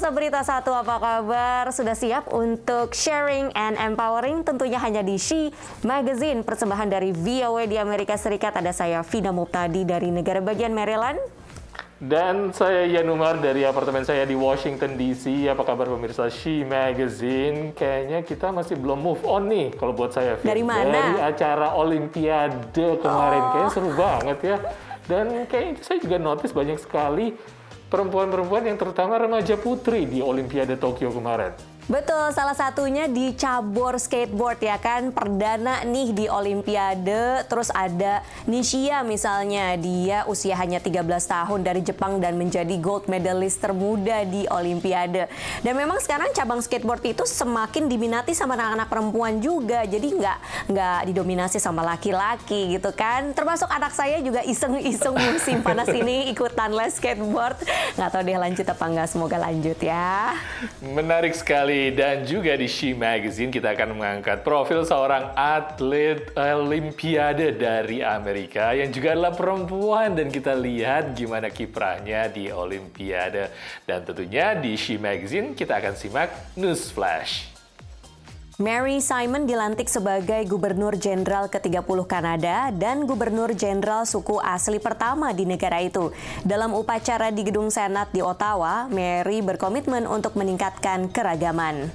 Seberita Satu, apa kabar? Sudah siap untuk sharing and empowering? Tentunya hanya di She Magazine, persembahan dari VOA di Amerika Serikat. Ada saya, Vina Muptadi dari negara bagian Maryland. Dan saya Yan Umar dari apartemen saya di Washington DC. Apa kabar pemirsa She Magazine? Kayaknya kita masih belum move on nih kalau buat saya. Dari mana? Dari acara Olimpiade kemarin. Kayaknya seru banget ya. Dan kayaknya saya juga notice banyak sekali perempuan-perempuan yang terutama remaja putri di Olimpiade Tokyo kemarin. Betul, salah satunya di cabur skateboard ya kan, perdana nih di Olimpiade. Terus ada Nishia misalnya, dia usia hanya 13 tahun dari Jepang dan menjadi gold medalist termuda di Olimpiade. Dan memang sekarang cabang skateboard itu semakin diminati sama anak-anak perempuan juga, jadi nggak didominasi sama laki-laki gitu kan. Termasuk anak saya juga iseng-iseng musim panas ini ikutan les skateboard. Nggak tahu deh lanjut apa nggak, semoga lanjut ya. Menarik sekali. Dan juga di She Magazine kita akan mengangkat profil seorang atlet Olimpiade dari Amerika yang juga adalah perempuan, dan kita lihat gimana kiprahnya di Olimpiade. Dan tentunya di She Magazine kita akan simak News Flash. Mary Simon dilantik sebagai Gubernur Jenderal ke-30 Kanada dan Gubernur Jenderal suku asli pertama di negara itu. Dalam upacara di Gedung Senat di Ottawa, Mary berkomitmen untuk meningkatkan keragaman.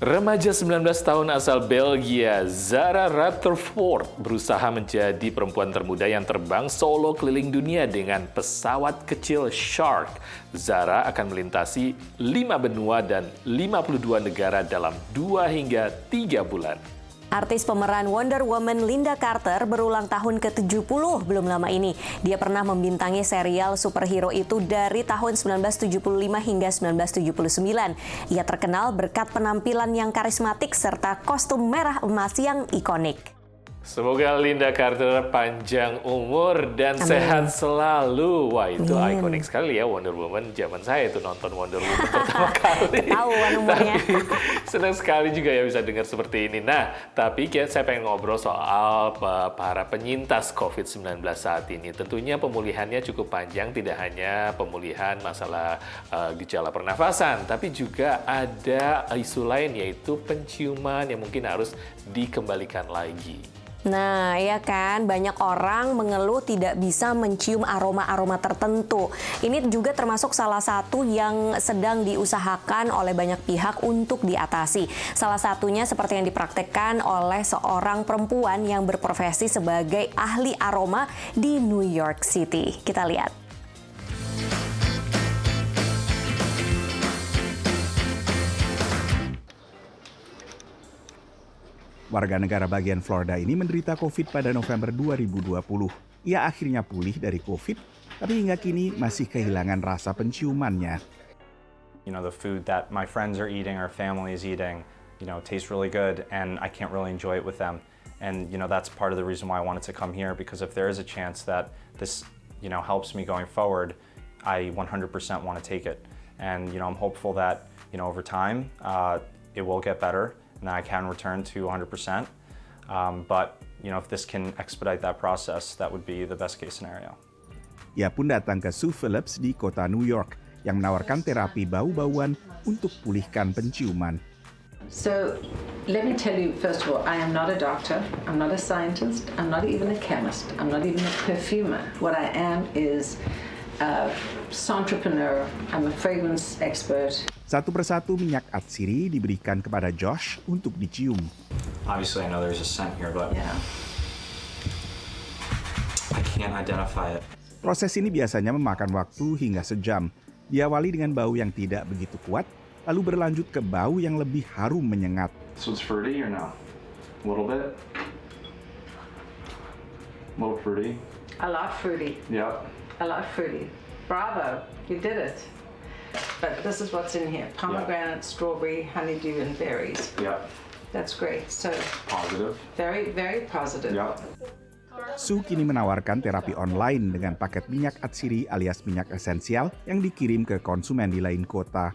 Remaja 19 tahun asal Belgia, Zara Rutherford, berusaha menjadi perempuan termuda yang terbang solo keliling dunia dengan pesawat kecil Shark. Zara akan melintasi 5 benua dan 52 negara dalam 2 hingga 3 bulan. Artis pemeran Wonder Woman Linda Carter berulang tahun ke-70 belum lama ini. Dia pernah membintangi serial superhero itu dari tahun 1975 hingga 1979. Ia terkenal berkat penampilan yang karismatik serta kostum merah emas yang ikonik. Semoga Linda Carter panjang umur dan Amin. sehat selalu. Wah, itu ikonik sekali ya Wonder Woman. Zaman saya itu nonton Wonder Woman pertama kali. Ketahuan umurnya. Tapi senang sekali juga ya bisa dengar seperti ini. Nah, tapi saya pengen ngobrol soal para penyintas COVID-19 saat ini. Tentunya pemulihannya cukup panjang, tidak hanya pemulihan masalah gejala pernafasan, tapi juga ada isu lain yaitu penciuman yang mungkin harus dikembalikan lagi. Nah, ya kan, banyak orang mengeluh tidak bisa mencium aroma-aroma tertentu. Ini juga termasuk salah satu yang sedang diusahakan oleh banyak pihak untuk diatasi. Salah satunya seperti yang dipraktekkan oleh seorang perempuan yang berprofesi sebagai ahli aroma di New York City. Kita lihat. Warga negara bagian Florida ini menderita COVID pada November 2020. Ia akhirnya pulih dari COVID, tapi hingga kini masih kehilangan rasa penciumannya. You know, the food that my friends are eating, our family is eating, tastes really good, and I can't really enjoy it with them. And, that's part of the reason why I wanted to come here, because if there is a chance that this, helps me going forward, I 100% want to take it. And, I'm hopeful that, over time, it will get better. Now I can return to 100%, but if this can expedite that process, that would be the best case scenario. Ia pun datang ke Sue Phillips di kota New York yang menawarkan terapi bau-bauan untuk pulihkan penciuman. So, let me tell you, first of all, I am not a doctor, I'm not a scientist, I'm not even a chemist, I'm not even a perfumer. What I am is a entrepreneur, I'm a fragrance expert. Satu persatu minyak atsiri diberikan kepada Josh untuk dicium. Obviously, I know there's a scent here, but I can't identify it. Proses ini biasanya memakan waktu hingga sejam. Diawali dengan bau yang tidak begitu kuat, lalu berlanjut ke bau yang lebih harum menyengat. So it's fruity or no? A little bit? A little fruity? A lot fruity. Yep. A lot fruity. Bravo, you did it. But this is what's in here: pomegranate, strawberry, honeydew, and berries. Yep. That's great. So Positive. very, very positive. Yep. Sue kini menawarkan terapi online dengan paket minyak atsiri alias minyak esensial yang dikirim ke konsumen di lain kota.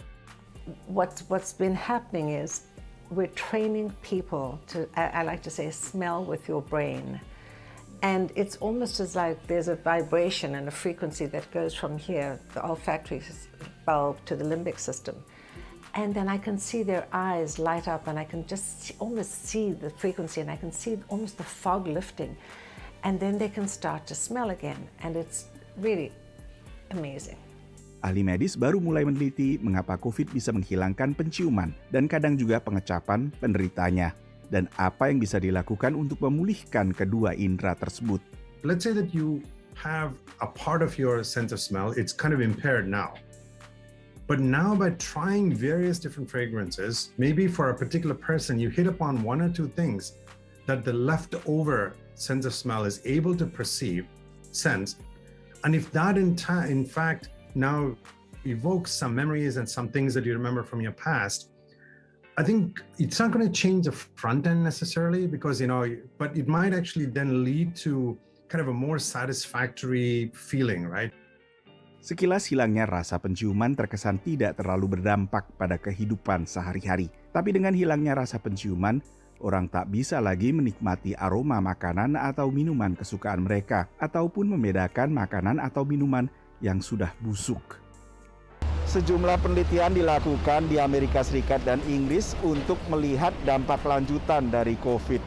What's been happening is we're training people to, I like to say, smell with your brain. And it's almost as like there's a vibration and a frequency that goes from here, the olfactory bulb, to the limbic system. And then I can see their eyes light up, and I can just almost see the frequency, and I can see almost the fog lifting. And then they can start to smell again, and it's really amazing. Ahli medis baru mulai meneliti mengapa COVID bisa menghilangkan penciuman dan kadang juga pengecapan penderitanya, dan apa yang bisa dilakukan untuk memulihkan kedua indera tersebut. Let's say that you have a part of your sense of smell, it's kind of impaired now. But now by trying various different fragrances, maybe for a particular person, you hit upon one or two things that the leftover sense of smell is able to sense. And if that in fact now evokes some memories and some things that you remember from your past, I think it's not going to change the front end necessarily because, but it might actually then lead to kind of a more satisfactory feeling, right? Sekilas hilangnya rasa penciuman terkesan tidak terlalu berdampak pada kehidupan sehari-hari. Tapi dengan hilangnya rasa penciuman, orang tak bisa lagi menikmati aroma makanan atau minuman kesukaan mereka, ataupun membedakan makanan atau minuman yang sudah busuk. Sejumlah penelitian dilakukan di Amerika Serikat dan Inggris untuk melihat dampak lanjutan dari COVID.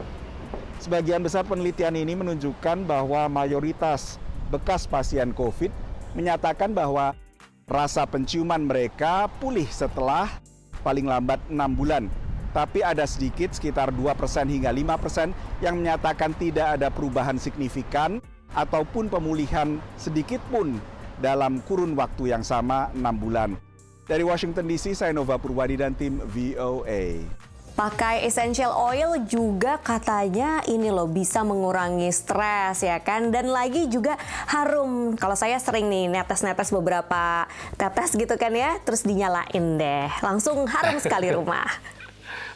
Sebagian besar penelitian ini menunjukkan bahwa mayoritas bekas pasien COVID menyatakan bahwa rasa penciuman mereka pulih setelah paling lambat 6 bulan. Tapi ada sedikit, sekitar 2% hingga 5% yang menyatakan tidak ada perubahan signifikan ataupun pemulihan sedikit pun dalam kurun waktu yang sama 6 bulan. Dari Washington DC, saya Nova Purwadi dan tim VOA. Pakai essential oil juga katanya ini loh bisa mengurangi stres ya kan, dan lagi juga harum. Kalau saya sering nih netes-netes beberapa tetes gitu kan ya, terus dinyalain deh, langsung harum sekali rumah.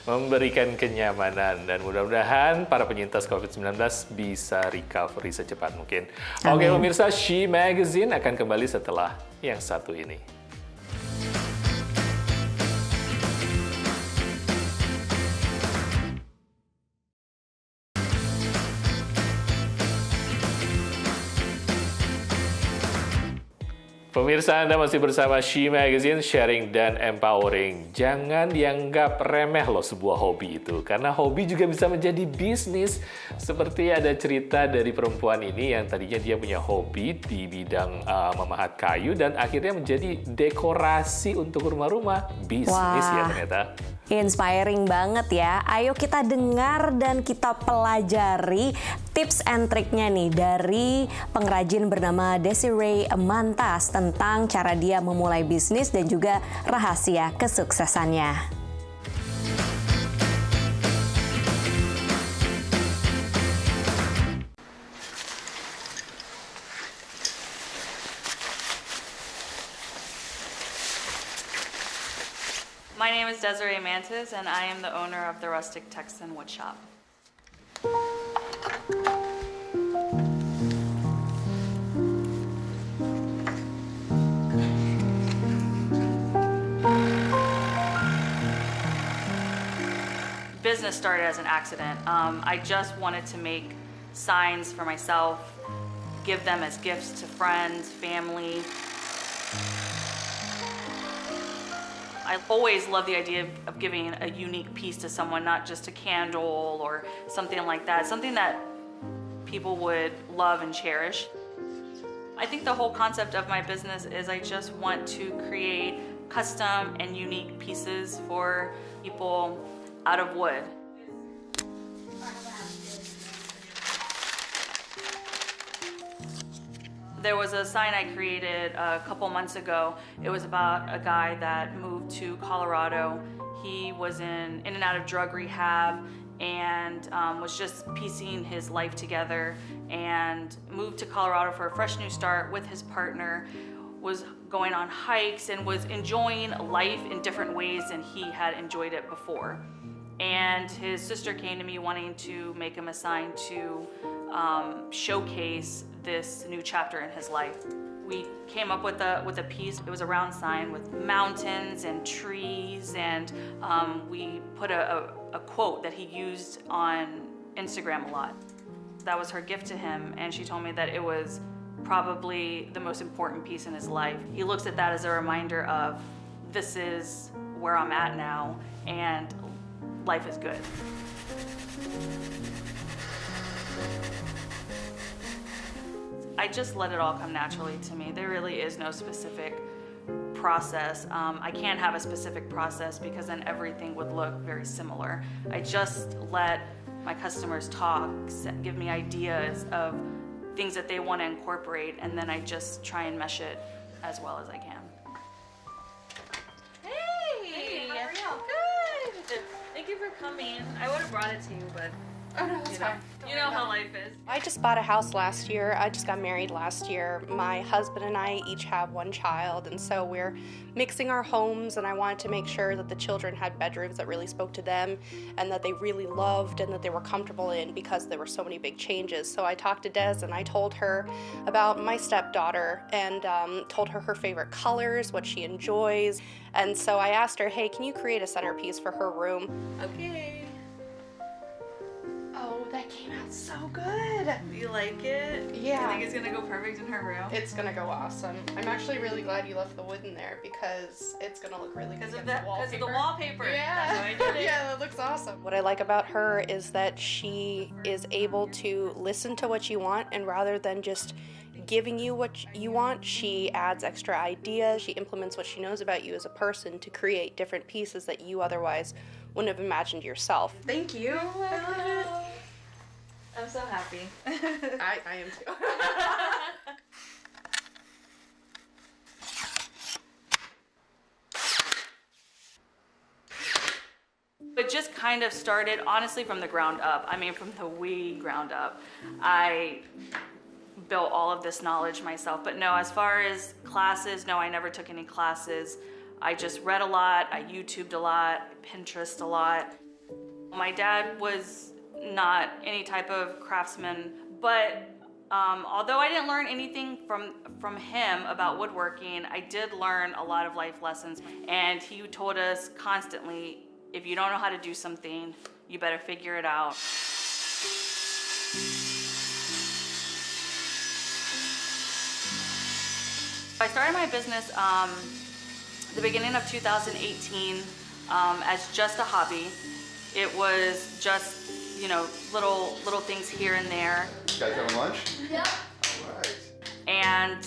Memberikan kenyamanan dan mudah-mudahan para penyintas COVID-19 bisa recovery secepat mungkin. Oke pemirsa, She Magazine akan kembali setelah yang satu ini. Pemirsa, Anda masih bersama She Magazine, sharing dan empowering. Jangan dianggap remeh loh sebuah hobi itu, karena hobi juga bisa menjadi bisnis. Seperti ada cerita dari perempuan ini yang tadinya dia punya hobi di bidang memahat kayu dan akhirnya menjadi dekorasi untuk rumah-rumah. Bisnis ya ternyata. Inspiring banget ya. Ayo kita dengar dan kita pelajari tips and triknya nih dari pengrajin bernama Desiree Mantas tentang cara dia memulai bisnis dan juga rahasia kesuksesannya. My name is Desiree Mantas, and I am the owner of the Rustic Texan Woodshop. Business started as an accident. I just wanted to make signs for myself, give them as gifts to friends, family. I always love the idea of giving a unique piece to someone, not just a candle or something like that, something that people would love and cherish. I think the whole concept of my business is I just want to create custom and unique pieces for people out of wood. There was a sign I created a couple months ago. It was about a guy that moved to Colorado. He was in and out of drug rehab and was just piecing his life together and moved to Colorado for a fresh new start with his partner, was going on hikes and was enjoying life in different ways than he had enjoyed it before. And his sister came to me wanting to make him a sign to showcase this new chapter in his life. We came up with a piece. It was a round sign with mountains and trees, and we put a quote that he used on Instagram a lot. That was her gift to him, and she told me that it was probably the most important piece in his life. He looks at that as a reminder of this is where I'm at now, and life is good. I just let it all come naturally to me. There really is no specific process. I can't have a specific process because then everything would look very similar. I just let my customers talk, give me ideas of things that they want to incorporate, and then I just try and mesh it as well as I can. Hey, how are you? Good. Thank you for coming. I would have brought it to you, but Oh no, it's fine. you know how life is. I just bought a house last year. I just got married last year. My husband and I each have one child, and so we're mixing our homes, and I wanted to make sure that the children had bedrooms that really spoke to them and that they really loved and that they were comfortable in, because there were so many big changes. So I talked to Des and I told her about my stepdaughter and told her her favorite colors, what she enjoys. And so I asked her, hey, can you create a centerpiece for her room? Okay. Oh, that came out so good. You like it? Yeah. I think it's gonna go perfect in her room. It's gonna go awesome. I'm actually really glad you left the wood in there because it's gonna look really good Because of against the wallpaper. Yeah. That's why I did it. Yeah, that looks awesome. What I like about her is that she is able to listen to what you want, and rather than just giving you what you want, she adds extra ideas. She implements what she knows about you as a person to create different pieces that you otherwise wouldn't have imagined yourself. Thank you. I'm so happy. I am too. It just kind of started, honestly, from the ground up. I mean, from the wee ground up. I built all of this knowledge myself. But no, as far as classes, no, I never took any classes. I just read a lot, I YouTubed a lot, Pinterest a lot. My dad was not any type of craftsman, but although I didn't learn anything from him about woodworking, I did learn a lot of life lessons. And he told us constantly, if you don't know how to do something, you better figure it out. I started my business the beginning of 2018 as just a hobby. It was just, you know, little things here and there. You guys having lunch? Yeah. All right. And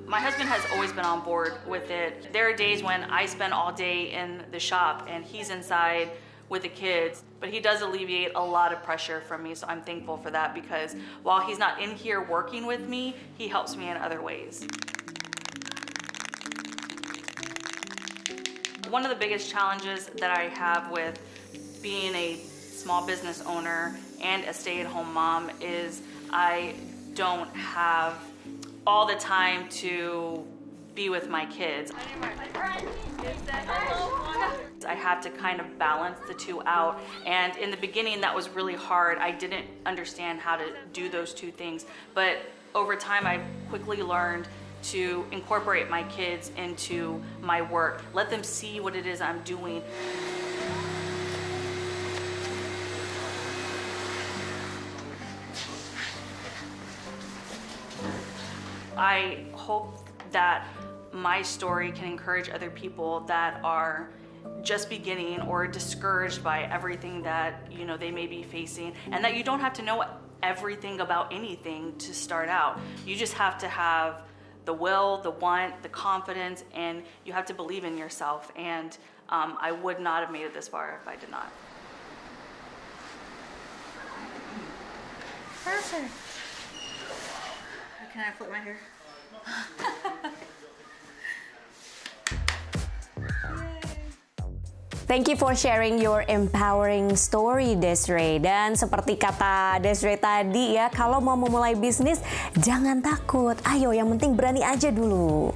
my husband has always been on board with it. There are days when I spend all day in the shop and he's inside with the kids, but he does alleviate a lot of pressure from me, so I'm thankful for that, because while he's not in here working with me, he helps me in other ways. One of the biggest challenges that I have with being a small business owner and a stay-at-home mom is I don't have all the time to be with my kids. I have to kind of balance the two out, and in the beginning that was really hard. I didn't understand how to do those two things, but over time I quickly learned to incorporate my kids into my work, let them see what it is I'm doing. I hope that my story can encourage other people that are just beginning or discouraged by everything that, you know, they may be facing, and that you don't have to know everything about anything to start out. You just have to have the will, the want, the confidence, and you have to believe in yourself. And I would not have made it this far if I did not. Perfect. Can I flip my hair? Thank you for sharing your empowering story, Desiree. Dan seperti kata Desiree tadi ya, kalau mau memulai bisnis, jangan takut. Ayo, yang penting berani aja dulu.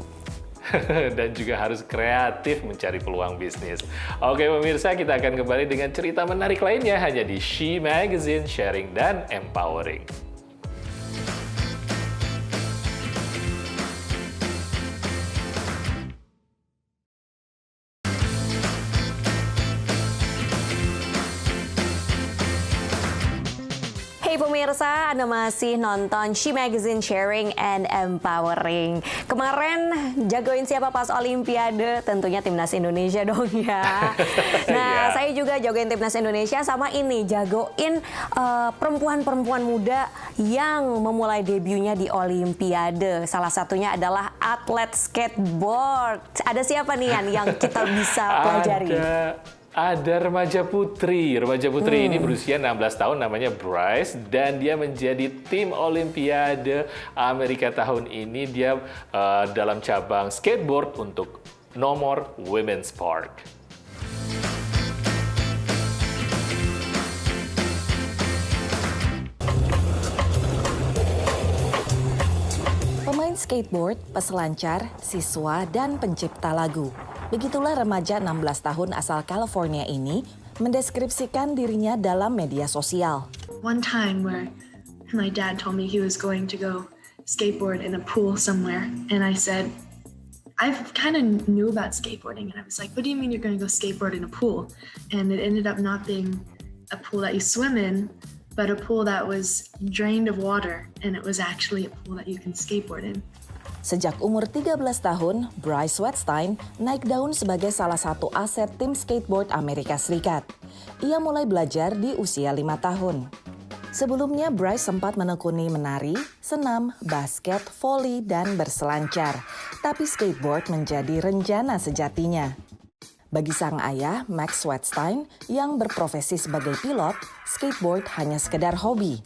Dan juga harus kreatif mencari peluang bisnis. Oke pemirsa, kita akan kembali dengan cerita menarik lainnya hanya di She Magazine, Sharing dan Empowering. Hey Hai pemirsa, Anda masih nonton She Magazine Sharing and Empowering. Kemarin jagoin siapa pas Olimpiade? Tentunya Timnas Indonesia dong ya. Nah, saya juga jagoin Timnas Indonesia sama ini, jagoin perempuan-perempuan muda yang memulai debutnya di Olimpiade. Salah satunya adalah atlet skateboard. Ada siapa nih yang kita bisa pelajari? Ada remaja putri. Remaja putri ini berusia 16 tahun, namanya Bryce, dan dia menjadi tim Olimpiade Amerika tahun ini. Dia dalam cabang skateboard untuk nomor Women's Park. Pemain skateboard, peselancar, siswa, dan pencipta lagu. Begitulah remaja 16 tahun asal California ini mendeskripsikan dirinya dalam media sosial. One time where my dad told me he was going to go skateboard in a pool somewhere, and I said, I kind of knew about skateboarding, and I was like, what do you mean you're going to go skateboard in a pool? And it ended up not being a pool that you swim in, but a pool that was drained of water, and it was actually a pool that you can skateboard in. Sejak umur 13 tahun, Bryce Wettstein naik daun sebagai salah satu aset tim skateboard Amerika Serikat. Ia mulai belajar di usia 5 tahun. Sebelumnya, Bryce sempat menekuni menari, senam, basket, voli, dan berselancar. Tapi skateboard menjadi renjana sejatinya. Bagi sang ayah, Max Wettstein, yang berprofesi sebagai pilot, skateboard hanya sekedar hobi.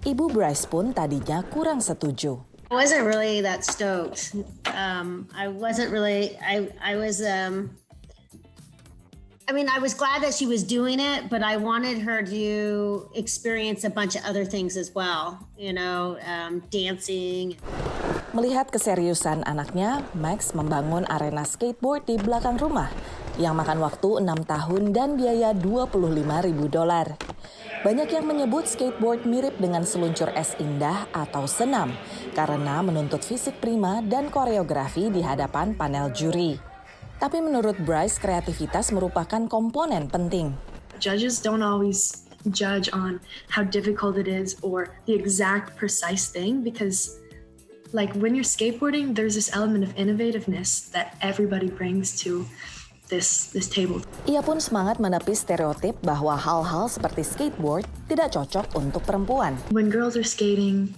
Ibu Bryce pun tadinya kurang setuju. I wasn't really that stoked. I wasn't really. I was. I mean, I was glad that she was doing it, but I wanted her to experience a bunch of other things as well. You know, dancing. Melihat keseriusan anaknya, Max membangun arena skateboard di belakang rumah yang makan waktu 6 tahun dan biaya $25.000. Banyak yang menyebut skateboard mirip dengan seluncur es indah atau senam karena menuntut fisik prima dan koreografi di hadapan panel juri. Tapi menurut Bryce, kreativitas merupakan komponen penting. Judges don't always judge on how difficult it is or the exact precise thing, because like when you're skateboarding, there's this element of innovativeness that everybody brings to this table. Ia pun semangat menepis stereotip bahwa hal-hal seperti skateboard tidak cocok untuk perempuan. When girls are skating,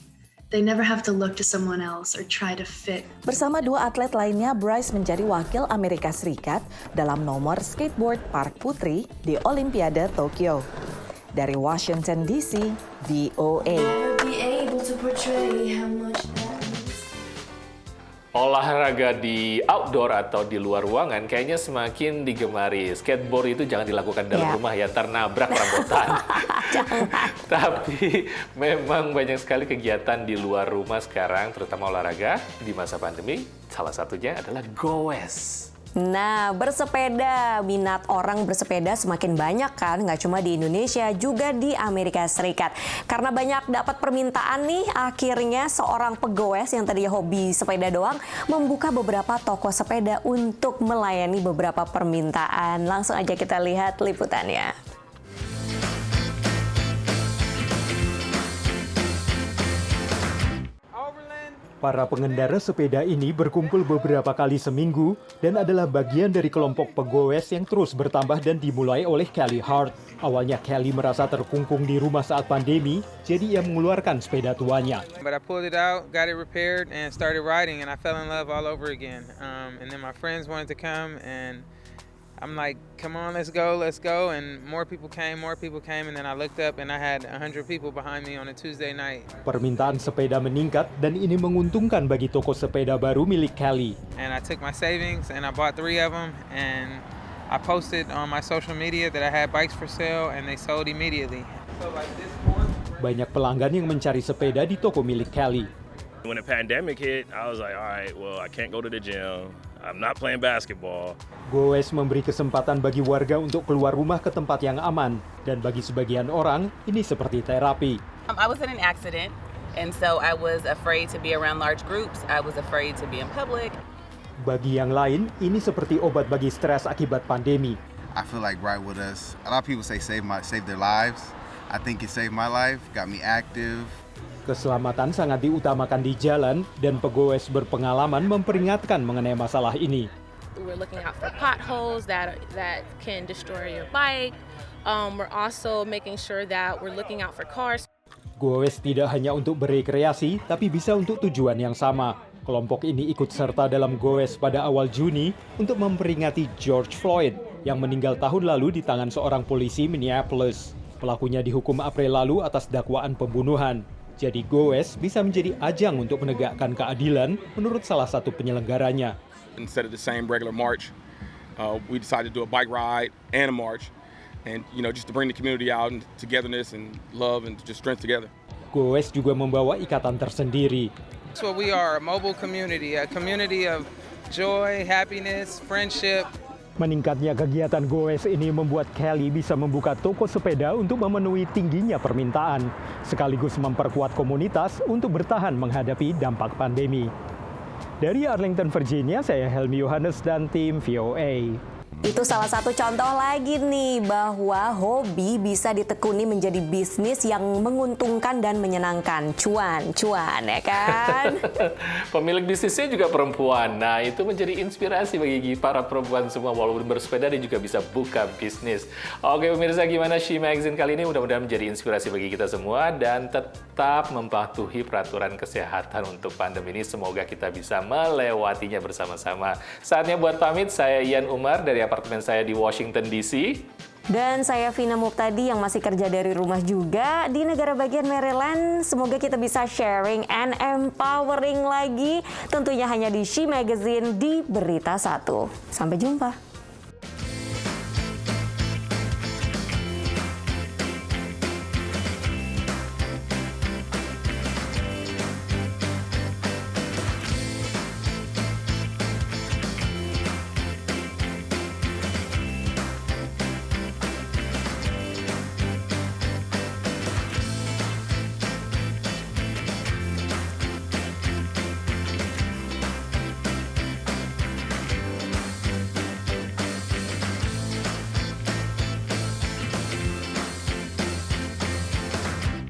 they never have to look to someone else or try to fit. Bersama dua atlet lainnya, Bryce menjadi wakil Amerika Serikat dalam nomor skateboard park putri di Olimpiade Tokyo. Dari Washington DC, VOA. Olahraga di outdoor atau di luar ruangan kayaknya semakin digemari. Skateboard itu jangan dilakukan dalam rumah ya, ternabrak rambutan. Tapi memang banyak sekali kegiatan di luar rumah sekarang, terutama olahraga di masa pandemi. Salah satunya adalah goes. Nah, bersepeda, minat orang bersepeda semakin banyak kan, nggak cuma di Indonesia, juga di Amerika Serikat. Karena banyak dapat permintaan nih, akhirnya seorang pegoes yang tadinya hobi sepeda doang, membuka beberapa toko sepeda untuk melayani beberapa permintaan. Langsung aja kita lihat liputannya. Para pengendara sepeda ini berkumpul beberapa kali seminggu dan adalah bagian dari kelompok pegoes yang terus bertambah dan dimulai oleh Kelly Hart. Awalnya Kelly merasa terkungkung di rumah saat pandemi, jadi ia mengeluarkan sepeda tuanya. But I pulled it out, got it repaired, and started riding, and I fell in love all over again. And then my friends wanted to come, and I'm like, come on, let's go. And more people came, and then I looked up and I had 100 people behind me on a Tuesday night. Permintaan sepeda meningkat dan ini menguntungkan bagi toko sepeda baru milik Kelly. And I took my savings and I bought 3 of them, and I posted on my social media that I had bikes for sale, and they sold immediately. So like this one. Banyak pelanggan yang mencari sepeda di toko milik Kelly. When the pandemic hit, I was like, all right, well, I can't go to the gym. I'm not playing basketball. Goes memberi kesempatan bagi warga untuk keluar rumah ke tempat yang aman. Dan bagi sebagian orang, ini seperti terapi. I was in an accident, and so I was afraid to be around large groups. I was afraid to be in public. Bagi yang lain, ini seperti obat bagi stres akibat pandemi. I feel like right with us, a lot of people say save their lives. I think it saved my life, got me active. Keselamatan sangat diutamakan di jalan dan pegoes berpengalaman memperingatkan mengenai masalah ini. We're looking out for potholes that can destroy your bike. We're also making sure that we're looking out for cars. Goes tidak hanya untuk berekreasi, tapi bisa untuk tujuan yang sama. Kelompok ini ikut serta dalam goes pada awal Juni untuk memperingati George Floyd yang meninggal tahun lalu di tangan seorang polisi Minneapolis. Pelakunya dihukum April lalu atas dakwaan pembunuhan. Jadi goes bisa menjadi ajang untuk menegakkan keadilan menurut salah satu penyelenggaranya. Instead of the same regular march, we decided to do a bike ride and a march, and just to bring the community out and togetherness and love and just strength together. Goes juga membawa ikatan tersendiri. That's what we are, a mobile community, a community of joy, happiness, friendship. Meningkatnya kegiatan goes ini membuat Kelly bisa membuka toko sepeda untuk memenuhi tingginya permintaan, sekaligus memperkuat komunitas untuk bertahan menghadapi dampak pandemi. Dari Arlington, Virginia, saya Helmi Yohanes dan tim VOA. Itu salah satu contoh lagi nih bahwa hobi bisa ditekuni menjadi bisnis yang menguntungkan dan menyenangkan. Cuan ya kan? Pemilik bisnisnya juga perempuan. Nah, itu menjadi inspirasi bagi para perempuan semua walaupun bersepeda dia juga bisa buka bisnis. Oke pemirsa, gimana She Magazine kali ini? Mudah-mudahan menjadi inspirasi bagi kita semua dan tetap mematuhi peraturan kesehatan untuk pandemi ini. Semoga kita bisa melewatinya bersama-sama. Saatnya buat pamit, saya Ian Umar dari apartemen saya di Washington DC. Dan saya Vina Muptadi yang masih kerja dari rumah juga di negara bagian Maryland. Semoga kita bisa sharing and empowering lagi. Tentunya hanya di She Magazine di Berita 1. Sampai jumpa.